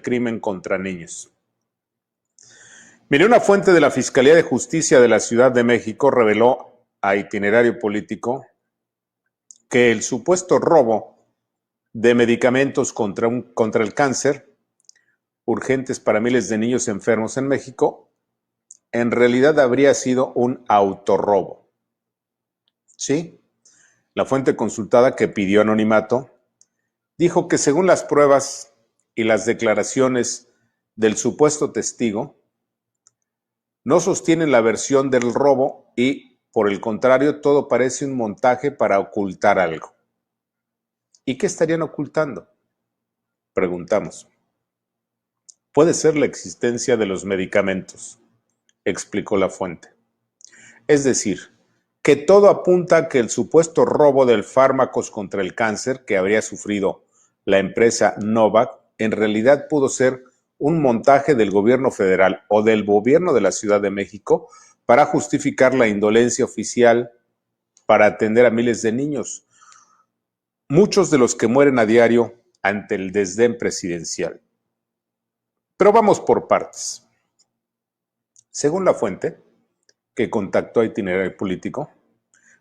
crimen contra niños. Mire, una fuente de la Fiscalía de Justicia de la Ciudad de México reveló a Itinerario Político que el supuesto robo de medicamentos contra el cáncer, urgentes para miles de niños enfermos en México, en realidad habría sido un autorrobo. Sí, la fuente consultada, que pidió anonimato, dijo que según las pruebas y las declaraciones del supuesto testigo, no sostienen la versión del robo y, por el contrario, todo parece un montaje para ocultar algo. ¿Y qué estarían ocultando? Preguntamos. Puede ser la existencia de los medicamentos, explicó la fuente. Es decir, que todo apunta a que el supuesto robo de fármacos contra el cáncer que habría sufrido la empresa Novak en realidad pudo ser un montaje del gobierno federal o del gobierno de la Ciudad de México para justificar la indolencia oficial para atender a miles de niños, muchos de los que mueren a diario ante el desdén presidencial. Pero vamos por partes. Según la fuente, que contactó a Itinerario Político,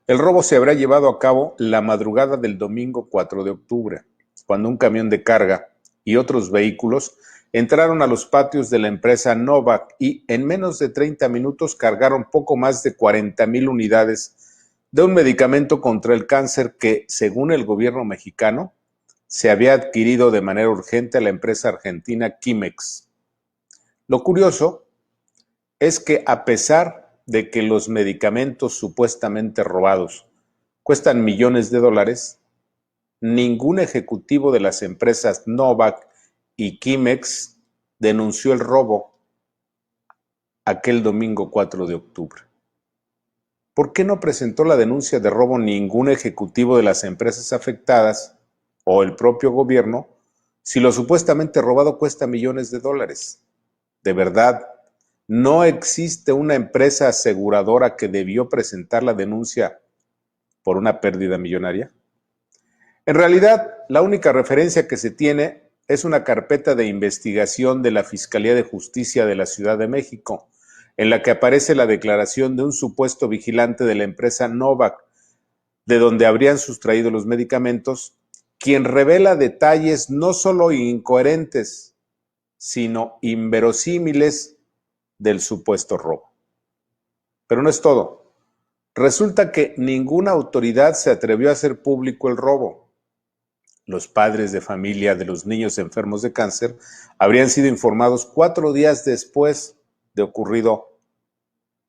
el robo se habrá llevado a cabo la madrugada del domingo 4 de octubre, cuando un camión de carga y otros vehículos entraron a los patios de la empresa Novak y en menos de 30 minutos cargaron poco más de 40,000 unidades de un medicamento contra el cáncer que, según el gobierno mexicano, se había adquirido de manera urgente a la empresa argentina Kimex. Lo curioso es que, a pesar de que los medicamentos supuestamente robados cuestan millones de dólares, ningún ejecutivo de las empresas Novak y Kimex denunció el robo aquel domingo 4 de octubre. ¿Por qué no presentó la denuncia de robo ningún ejecutivo de las empresas afectadas o el propio gobierno si lo supuestamente robado cuesta millones de dólares? De verdad, ¿no existe una empresa aseguradora que debió presentar la denuncia por una pérdida millonaria? En realidad, la única referencia que se tiene es una carpeta de investigación de la Fiscalía de Justicia de la Ciudad de México, en la que aparece la declaración de un supuesto vigilante de la empresa Novak, de donde habrían sustraído los medicamentos, quien revela detalles no solo incoherentes, sino inverosímiles del supuesto robo. Pero no es todo. Resulta que ninguna autoridad se atrevió a hacer público el robo. Los padres de familia de los niños enfermos de cáncer habrían sido informados 4 días después de ocurrido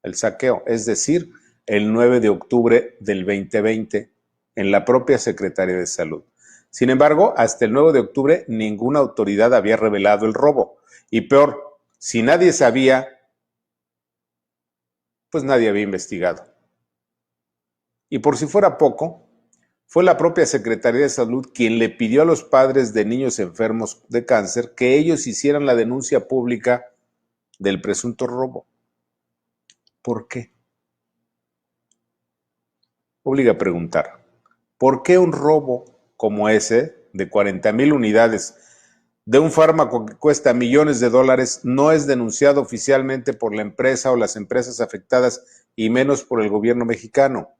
el saqueo, es decir, el 9 de octubre del 2020, en la propia Secretaría de Salud. Sin embargo, hasta el 9 de octubre ninguna autoridad había revelado el robo. Y peor, si nadie sabía, pues nadie había investigado. Y por si fuera poco, fue la propia Secretaría de Salud quien le pidió a los padres de niños enfermos de cáncer que ellos hicieran la denuncia pública del presunto robo. ¿Por qué? Obliga a preguntar, ¿por qué un robo como ese de 40,000 unidades de un fármaco que cuesta millones de dólares no es denunciado oficialmente por la empresa o las empresas afectadas y menos por el gobierno mexicano?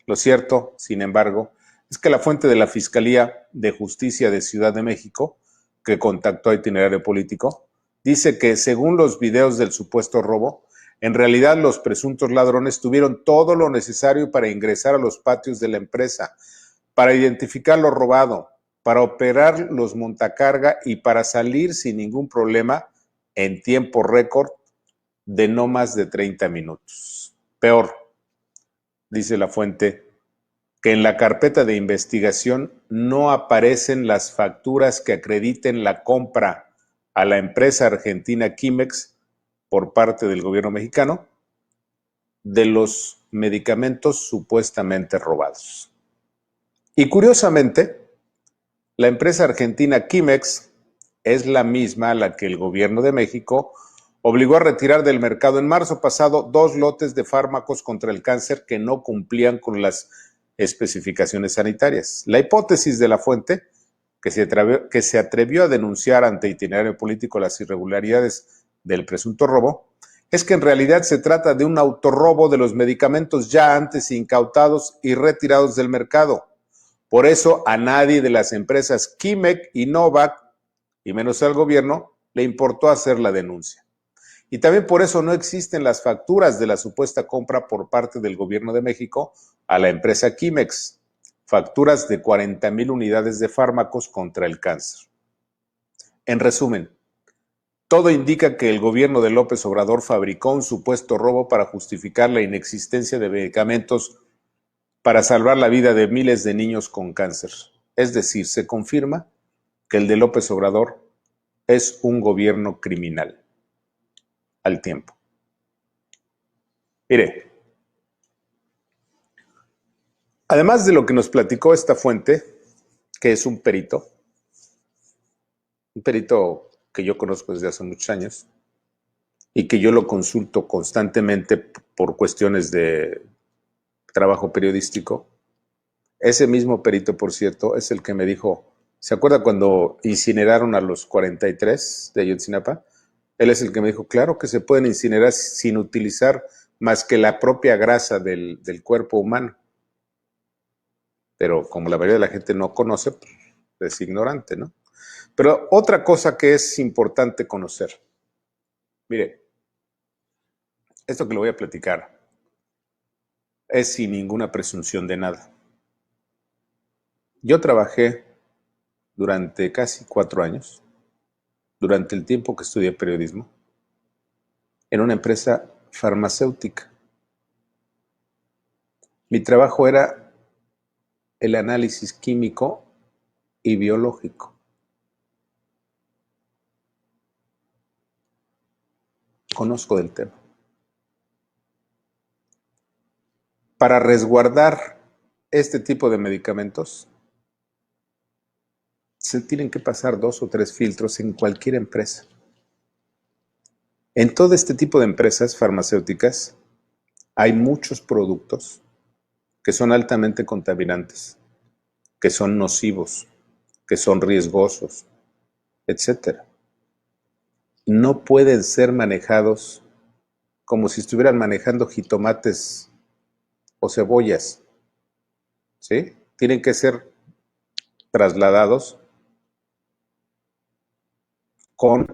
Lo cierto, sin embargo, es que la fuente de la Fiscalía de Justicia de Ciudad de México, que contactó a Itinerario Político, dice que, según los videos del supuesto robo, en realidad los presuntos ladrones tuvieron todo lo necesario para ingresar a los patios de la empresa, para identificar lo robado, para operar los montacarga y para salir sin ningún problema en tiempo récord de no más de 30 minutos. Peor, dice la fuente, que en la carpeta de investigación no aparecen las facturas que acrediten la compra a la empresa argentina Kimex por parte del gobierno mexicano de los medicamentos supuestamente robados. Y curiosamente, la empresa argentina Kimex es la misma a la que el gobierno de México obligó a retirar del mercado en marzo pasado 2 lotes de fármacos contra el cáncer que no cumplían con las especificaciones sanitarias. La hipótesis de la fuente que se atrevió a denunciar ante Itinerario Político las irregularidades del presunto robo, es que en realidad se trata de un autorrobo de los medicamentos ya antes incautados y retirados del mercado. Por eso a nadie de las empresas Quimec y Novak, y menos al gobierno, le importó hacer la denuncia. Y también por eso no existen las facturas de la supuesta compra por parte del gobierno de México a la empresa Quimex, facturas de 40,000 unidades de fármacos contra el cáncer. En resumen, todo indica que el gobierno de López Obrador fabricó un supuesto robo para justificar la inexistencia de medicamentos para salvar la vida de miles de niños con cáncer. Es decir, se confirma que el de López Obrador es un gobierno criminal al tiempo. Mire, además de lo que nos platicó esta fuente, que es un perito que yo conozco desde hace muchos años y que yo lo consulto constantemente por cuestiones de trabajo periodístico. Ese mismo perito, por cierto, es el que me dijo, ¿se acuerda cuando incineraron a los 43 de Ayotzinapa? Él es el que me dijo, claro que se pueden incinerar sin utilizar más que la propia grasa del cuerpo humano. Pero como la mayoría de la gente no conoce, pues, es ignorante, ¿no? Pero otra cosa que es importante conocer. Mire, esto que le voy a platicar es sin ninguna presunción de nada. Yo trabajé durante casi 4 años, durante el tiempo que estudié periodismo, en una empresa farmacéutica. Mi trabajo era el análisis químico y biológico. Conozco del tema. Para resguardar este tipo de medicamentos, se tienen que pasar 2 o 3 filtros en cualquier empresa. En todo este tipo de empresas farmacéuticas hay muchos productos que son altamente contaminantes, que son nocivos, que son riesgosos, etc. No pueden ser manejados como si estuvieran manejando jitomates o cebollas, ¿sí? Tienen que ser trasladados con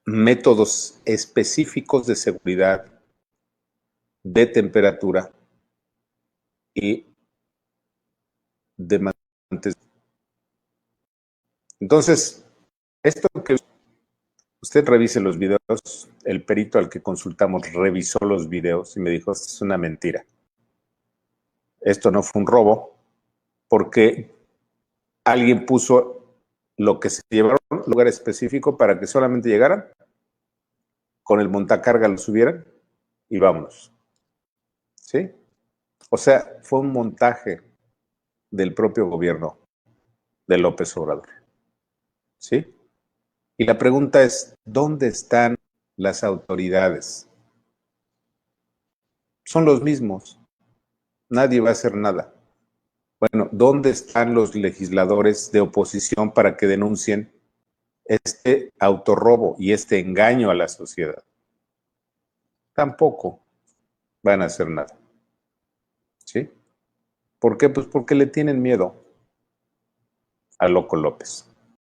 métodos específicos de seguridad, de temperatura y de mantenimiento. Entonces, esto que usted revise los videos, el perito al que consultamos revisó los videos y me dijo, esto es una mentira. Esto no fue un robo porque alguien puso lo que se llevaron a un lugar específico para que solamente llegaran, con el montacarga lo subieran y vámonos. ¿Sí? O sea, fue un montaje del propio gobierno de López Obrador. ¿Sí? Y la pregunta es, ¿dónde están las autoridades? Son los mismos. Nadie va a hacer nada. Bueno, ¿dónde están los legisladores de oposición para que denuncien este autorrobo y este engaño a la sociedad? Tampoco van a hacer nada. ¿Sí? ¿Por qué? Pues porque le tienen miedo a Loco López.